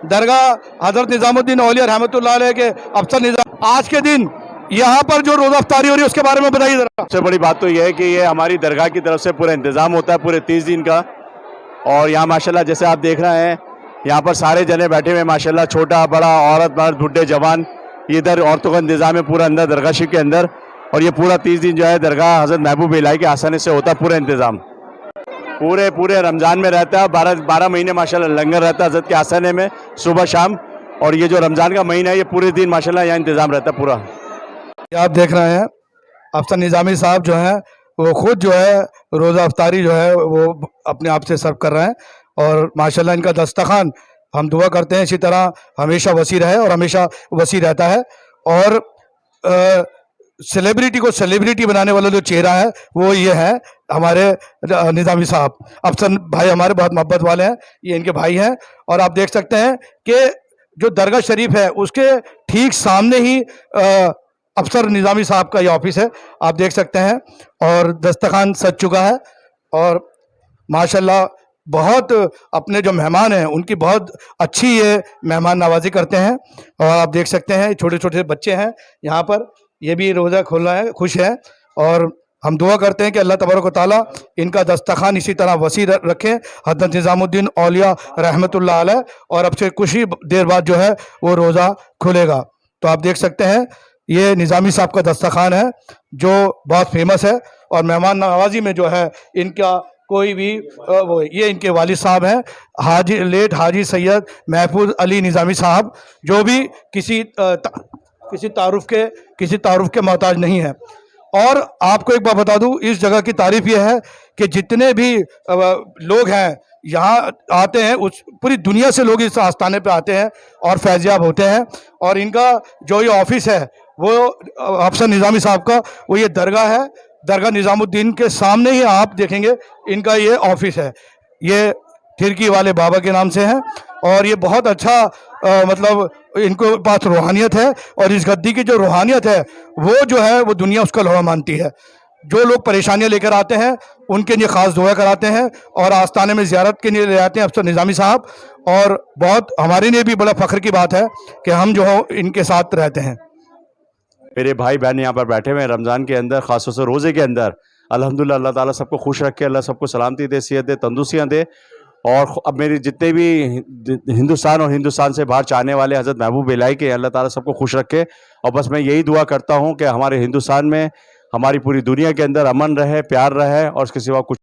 दरगाह हज़रत निज़ामुद्दीन औलिया रहमतुल्लाह अलैह के अफसर निज़ाम, आज के दिन यहाँ पर जो रोज़ा अफ्तारी हो रही है उसके बारे में बताइए ज़रा। सबसे बड़ी बात तो यह है कि ये हमारी दरगाह की तरफ से पूरा इंतज़ाम होता है पूरे 30 दिन का। और यहाँ माशाल्लाह जैसे आप देख रहे हैं, यहाँ पर सारे जने बैठे हुए माशाल्लाह, छोटा बड़ा, औरत मर्द बुढ़े जवान। इधर औरतों का इंतज़ाम है पूरा अंदर दरगाह शरीफ के अंदर। और ये पूरा 30 दिन जो है दरगाह हज़रत महबूब इलाही के आसानी से होता है पूरा इंतज़ाम। पूरे पूरे रमज़ान में रहता है, 12 महीने माशाल्लाह लंगर रहता है हज़रत के आसाने में सुबह शाम। और ये जो रमज़ान का महीना है ये पूरे दिन माशाल्लाह यहाँ इंतज़ाम रहता है पूरा। आप देख रहे हैं अफसर निज़ामी साहब जो हैं वो खुद जो है रोज़ा अफ्तारी जो है वो अपने आप से सर्व कर रहे हैं। और माशाल्लाह इनका दस्तरखान हम दुआ करते हैं इसी तरह हमेशा वसी रहे और हमेशा वसी रहता है। और सेलिब्रिटी को सेलिब्रिटी बनाने वाला जो चेहरा है वो ये है हमारे निज़ामी साहब। अफसर भाई हमारे बहुत मोहब्बत वाले हैं, ये इनके भाई हैं। और आप देख सकते हैं कि जो दरगाह शरीफ है उसके ठीक सामने ही अफसर निज़ामी साहब का ये ऑफिस है, आप देख सकते हैं। और दस्तरखान सज चुका है और माशाल्लाह बहुत अपने जो मेहमान हैं उनकी बहुत अच्छी ये मेहमान नवाजी करते हैं। और आप देख सकते हैं छोटे छोटे बच्चे हैं यहाँ पर, ये भी रोज़ा खोलना है, खुश है। और हम दुआ करते हैं कि अल्लाह तबारक व तआला इनका दस्तरखान इसी तरह वसी रखे हज़रत निज़ामुद्दीन औलिया रहमतुल्लाह अलैह। और अब से कुछ ही देर बाद जो है वो रोज़ा खुलेगा। तो आप देख सकते हैं ये निज़ामी साहब का दस्तरखान है जो बहुत फेमस है। और मेहमान नवाजी में जो है इनका कोई भी वो ये इनके वालिद साहब हैं हाजी सैयद महफूज अली निज़ामी साहब, जो भी किसी तारुफ के मोहताज नहीं है। और आपको एक बात बता दूं, इस जगह की तारीफ यह है कि जितने भी लोग हैं यहाँ आते हैं, उस पूरी दुनिया से लोग इस आस्थाने पे आते हैं और फैज़याब होते हैं। और इनका जो ये ऑफिस है वो अफसर निज़ामी साहब का, वो ये दरगाह है, दरगाह निज़ामुद्दीन के सामने ही आप देखेंगे इनका ये ऑफिस है। ये खिड़की वाले बाबा के नाम से है। और ये बहुत अच्छा मतलब इनको पास रूहानियत है। और इस गद्दी की जो रूहानियत है वो जो है वो दुनिया उसका लोहा मानती है। जो लोग परेशानियां लेकर आते हैं उनके लिए ख़ास दुआ कराते हैं और आस्थाने में ज़ियारत के लिए ले आते हैं अफसर निज़ामी साहब। और बहुत हमारे लिए भी बड़ा फ़ख्र की बात है कि हम जो हो इनके साथ रहते हैं। मेरे भाई बहन यहाँ पर बैठे हुए हैं रमज़ान के अंदर, ख़ास तौर से रोज़े के अंदर। अल्हम्दुलिल्लाह अल्लाह ताला सबको खुश रखे, अल्लाह सबको सलामती दे, सेहत दे, तंदुरुस्तियाँ दे। और अब मेरे जितने भी हिंदुस्तान और हिंदुस्तान से बाहर चाहने वाले हज़रत महबूब इलाही के अल्लाह ताला सबको खुश रखे। और बस मैं यही दुआ करता हूँ कि हमारे हिंदुस्तान में, हमारी पूरी दुनिया के अंदर अमन रहे, प्यार रहे और उसके सिवा कुछ।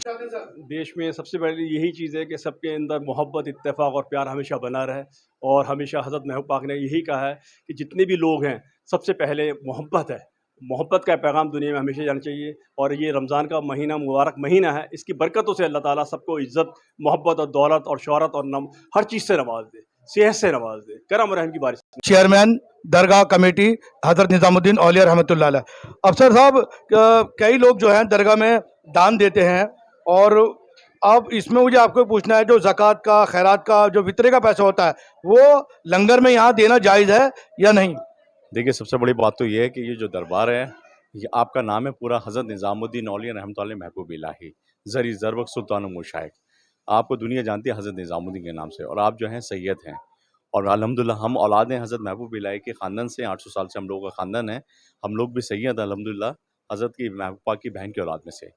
देश में सबसे पहले यही चीज़ है कि सबके अंदर मोहब्बत, इत्तेफाक और प्यार हमेशा बना रहे। और हमेशा हज़रत महबूब पाक ने यही कहा है कि जितने भी लोग हैं सबसे पहले मोहब्बत है, मोहब्बत का पैगाम दुनिया में हमेशा जाना चाहिए। और ये रमज़ान का महीना मुबारक महीना है, इसकी बरकतों से अल्लाह ताला सबको इज़्ज़त, मोहब्बत और दौलत और शोहरत और हर चीज़ से नवाज दे, सेहत से नवाज दे, करम और रहम की बारिश। चेयरमैन दरगाह कमेटी हज़रत निज़ामुद्दीन औलिया रहमतुल्लाह अलैह। अफसर साहब, कई लोग जो हैं दरगाह में दान देते हैं। और अब इसमें मुझे आपको पूछना है, जो ज़कात का, खैरात का, जो वितरे का पैसा होता है वो लंगर में यहाँ देना जायज़ है या नहीं? देखिए, सबसे बड़ी बात तो ये है कि ये जो दरबार है, ये आपका नाम है पूरा हज़रत निज़ामुद्दीन औलिया रहमतुल्लाह महबूब इलाही ज़री ज़रबक सुल्तान मुशाइख। आपको दुनिया जानती है हज़रत निज़ामुद्दीन के नाम से। और आप जो हैं सैयद हैं। और अल्हम्दुलिल्लाह हम औलाद हैं हज़रत महबूब इलाही के ख़ानदान से, 800 साल से हम लोगों का ख़ानदान है। हम लोग भी सैयद अल्हम्दुलिल्लाह हज़रत की महबूब पाक की बहन की औलाद में से।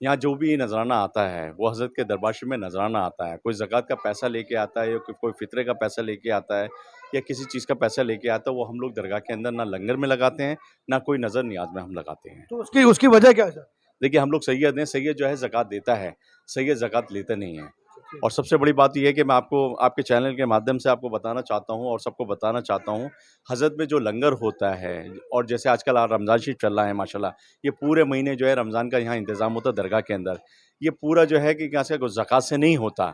यहाँ जो भी नजराना आता है वो हज़रत के दरबार शरीफ में नजराना आता है। कोई ज़कात का पैसा लेके आता है या कोई फ़ितरे का पैसा लेके आता है या किसी चीज़ का पैसा लेके आता है, वो हम लोग दरगाह के अंदर ना लंगर में लगाते हैं, ना कोई नज़र नियाज में हम लगाते हैं। तो उसकी उसकी वजह क्या है सर? देखिए, हम लोग सैयद हैं, सैयद जो है ज़कात देता है, सैयद ज़कात लेता नहीं है। और सबसे बड़ी बात ये है कि मैं आपको आपके चैनल के माध्यम से आपको बताना चाहता हूँ और सबको बताना चाहता हूँ, हज़रत में जो लंगर होता है और जैसे आजकल रमज़ान शरीफ चल रहा है माशाल्लाह, ये पूरे महीने जो है रमज़ान का यहाँ इंतज़ाम होता है दरगाह के अंदर। ये पूरा जो है कि यहाँ से ज़कात से नहीं होता,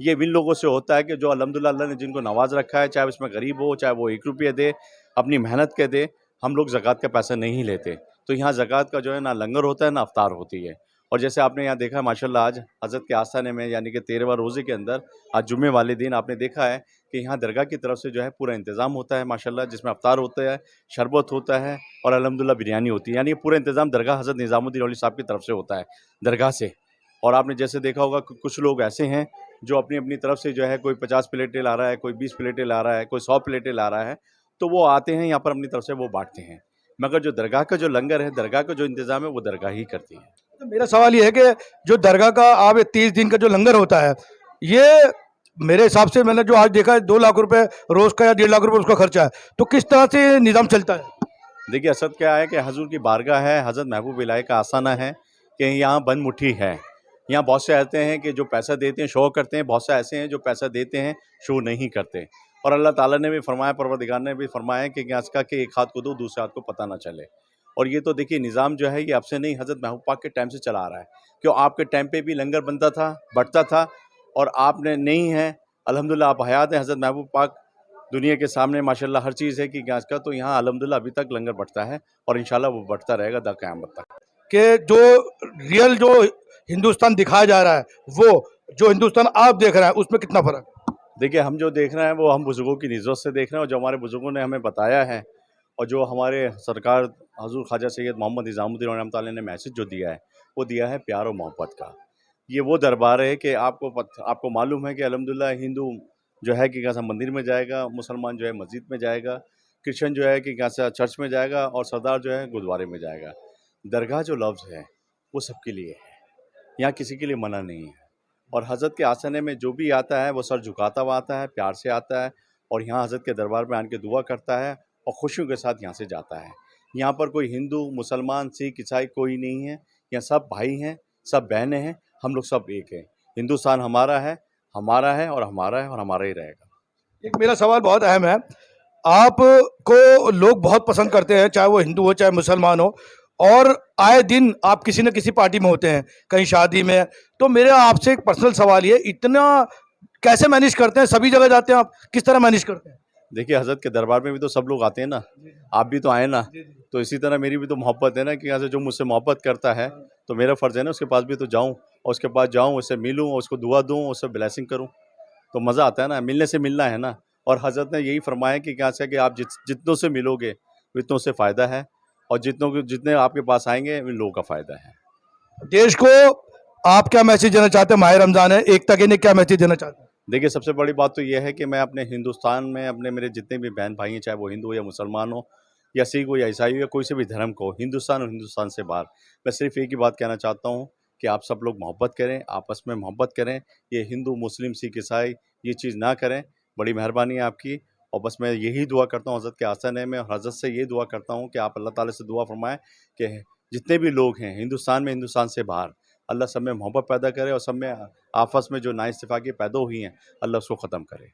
ये इन लोगों से होता है कि जो अल्हम्दुलिल्लाह अल्लाह ने जिनको नवाज़ रखा है, चाहे उसमें गरीब हो, चाहे वो ₹1 दे, अपनी मेहनत के दे, हम लोग ज़कात का पैसा नहीं लेते। तो यहाँ ज़कात का जो है ना लंगर होता है ना अफ्तार होती है। और जैसे आपने यहाँ देखा है माशाल्लाह, आज हज़रत के आस्थाने में यानी कि 13वां रोज़े के अंदर आज जुम्मे वाले दिन आपने देखा है कि यहाँ दरगाह की तरफ से जो है पूरा इंतज़ाम होता है माशाल्लाह, जिसमें अफ्तार होता है, शरबत होता है और अल्हम्दुलिल्लाह बिरयानी होती है। यानी ये पूरा इंतज़ाम दरगाह हज़रत निज़ामुद्दीन औलिया साहब की तरफ से होता है, दरगाह से। और आपने जैसे देखा होगा कि कुछ लोग ऐसे हैं जो अपनी अपनी तरफ से जो है कोई 50 प्लेटें ला रहा है, कोई 20 प्लेटें ला रहा है, कोई 100 प्लेटें ला रहा है, तो वो आते हैं यहाँ पर अपनी तरफ से वो बांटते हैं। मगर जो दरगाह का जो लंगर है, दरगाह का जो इंतज़ाम है, वो दरगाह ही करती है। तो मेरा सवाल ये है कि जो दरगाह का आप 30 दिन का जो लंगर होता है, ये मेरे हिसाब से मैंने जो आज देखा है 2 लाख रुपए रोज का या 1.5 लाख रुपए उसका खर्चा है, तो किस तरह से निज़ाम चलता है? देखिए असद क्या है कि हजूर की बारगाह है, हज़रत महबूब इलाही का आस्थाना है कि यहाँ बंद मुट्ठी है। यहाँ बहुत से ऐसे हैं कि जो पैसा देते हैं शो करते हैं, बहुत से ऐसे हैं जो पैसा देते हैं शो नहीं करते। और अल्लाह ताला ने भी फरमाया, परवरदिगार ने भी फरमाया कि इसका कि एक हाथ को दो दूसरे हाथ को पता ना चले। और ये तो देखिए निज़ाम जो है ये अब से नहीं, हज़रत महबूब पाक के टाइम से चला आ रहा है। क्यों आपके टाइम पे भी लंगर बनता था, बढ़ता था, और आपने नहीं है, अल्हम्दुलिल्लाह आप हयात हैं, हज़रत महबूब पाक दुनिया के सामने माशाल्लाह हर चीज़ है कि गैस का, तो यहाँ अल्हम्दुलिल्लाह अभी तक लंगर बढ़ता है और इंशाल्लाह वो बढ़ता रहेगा दा क़यामत तक। कि जो रियल जो हिंदुस्तान दिखाया जा रहा है, वो जो हिंदुस्तान आप देख रहे हैं उसमें कितना फ़र्क है? देखिए हम जो देख रहे हैं वो हम बुज़ुर्गों की निज़रत से देख रहे हैं, और जो हमारे बुज़ुर्गों ने हमें बताया है, और जो हमारे सरकार हज़ूर ख्वाजा सैयद मोहम्मद निज़ामुद्दीन रहमतुल्लाह अलैह ने मैसेज जो दिया है, वो दिया है प्यार और मोहब्बत का। ये वो दरबार है कि आपको मालूम है कि अल्हम्दुलिल्लाह हिंदू जो है कि कैसा मंदिर में जाएगा, मुसलमान जो है मस्जिद में जाएगा, क्रिश्चियन जो है कि कैसा चर्च में जाएगा, और सरदार जो है गुरुद्वारे में जाएगा। दरगाह जो लफ्ज़ है वो सबके लिए है, यहाँ किसी के लिए मना नहीं है। और हज़रत के आसने में जो भी आता है वो सर झुकाता हुआ आता है, प्यार से आता है, और यहाँ हज़रत के दरबार में आके दुआ करता है और खुशियों के साथ यहाँ से जाता है। यहाँ पर कोई हिंदू, मुसलमान, सिख, ईसाई कोई नहीं है, यहाँ सब भाई हैं, सब बहनें हैं, हम लोग सब एक हैं। हिंदुस्तान हमारा है, हमारा है और हमारा है और हमारा ही रहेगा। एक मेरा सवाल बहुत अहम है, आपको लोग बहुत पसंद करते हैं, चाहे वो हिंदू हो चाहे मुसलमान हो, और आए दिन आप किसी न किसी पार्टी में होते हैं, कहीं शादी में। तो मेरा आपसे एक पर्सनल सवाल ये, इतना कैसे मैनेज करते हैं? सभी जगह जाते हैं आप, किस तरह मैनेज करते हैं? देखिए हज़रत के दरबार में भी तो सब लोग आते हैं ना, आप भी तो आए ना, तो इसी तरह मेरी भी तो मोहब्बत है ना कि यहाँ से जो मुझसे मोहब्बत करता है तो मेरा फ़र्ज़ है ना उसके पास भी तो जाऊँ, और उसके पास जाऊँ, उससे मिलूँ, उसको दुआ दूँ, उससे ब्लेसिंग करूँ, तो मज़ा आता है ना, मिलने से मिलना है ना। और हज़रत ने यही फरमाया कि क्या से कि आप जितनों से मिलोगे उतनों से फ़ायदा है, और जितने आपके पास आएंगे उन लोगों का फ़ायदा है। देश को आप क्या मैसेज देना चाहते हैं? माह रमज़ान है, एकता के लिए क्या मैसेज देना चाहते हैं? देखिए सबसे बड़ी बात तो ये है कि मैं अपने हिंदुस्तान में अपने मेरे जितने भी बहन भाई हैं, चाहे वो हिंदू हो या मुसलमान हो या सिख हो या ईसाई हो या कोई से भी धर्म को, हिंदुस्तान और हिंदुस्तान से बाहर, मैं सिर्फ एक ही बात कहना चाहता हूँ कि आप सब लोग मोहब्बत करें, आपस में मोहब्बत करें। ये हिंदू, मुस्लिम, सिख, ईसाई ये चीज़ ना करें, बड़ी मेहरबानी है आपकी। और बस मैं यही दुआ करता हूँ हज़रत के आस्थाने में, और हज़रत से ये दुआ करता हूँ कि आप अल्लाह ताला से दुआ फरमाएं कि जितने भी लोग हैं हिंदुस्तान में, हिंदुस्तान से बाहर, अल्लाह सब में मोहब्बत पैदा करे, और सब में आपस में जो नाइत्तेफाकी पैदा हुई हैं अल्लाह उसको ख़त्म करे।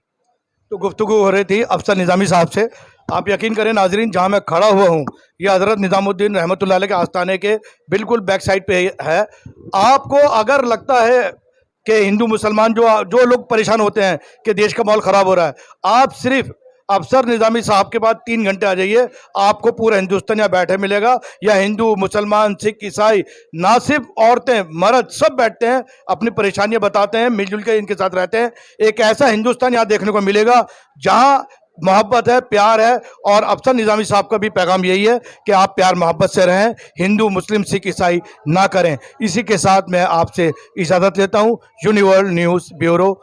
तो गुफ्तगू हो रही थी अफसर निज़ामी साहब से। आप यकीन करें नाजरीन, जहाँ मैं खड़ा हुआ हूँ ये हज़रत निज़ामुद्दीन रहमतुल्लाह अलैह के आस्थाने के बिल्कुल बैक साइड पे है। आपको अगर लगता है कि हिंदू मुसलमान जो लोग परेशान होते हैं कि देश का माहौल ख़राब हो रहा है, आप सिर्फ अफसर निज़ामी साहब के बाद 3 घंटे आ जाइए, आपको पूरा हिंदुस्तान यहाँ बैठे मिलेगा। या हिंदू, मुसलमान, सिख, ईसाई, ना सिर्फ औरतें, मर्द सब बैठते हैं, अपनी परेशानियां बताते हैं, मिलजुल के इनके साथ रहते हैं। एक ऐसा हिंदुस्तान यहाँ देखने को मिलेगा जहाँ मोहब्बत है, प्यार है। और अफसर निज़ामी साहब का भी पैगाम यही है कि आप प्यार मोहब्बत से रहें, हिंदू, मुस्लिम, सिख, ईसाई ना करें। इसी के साथ मैं आपसे इजाज़त लेता हूँ। यूनिवर्ल्ड न्यूज़ ब्यूरो,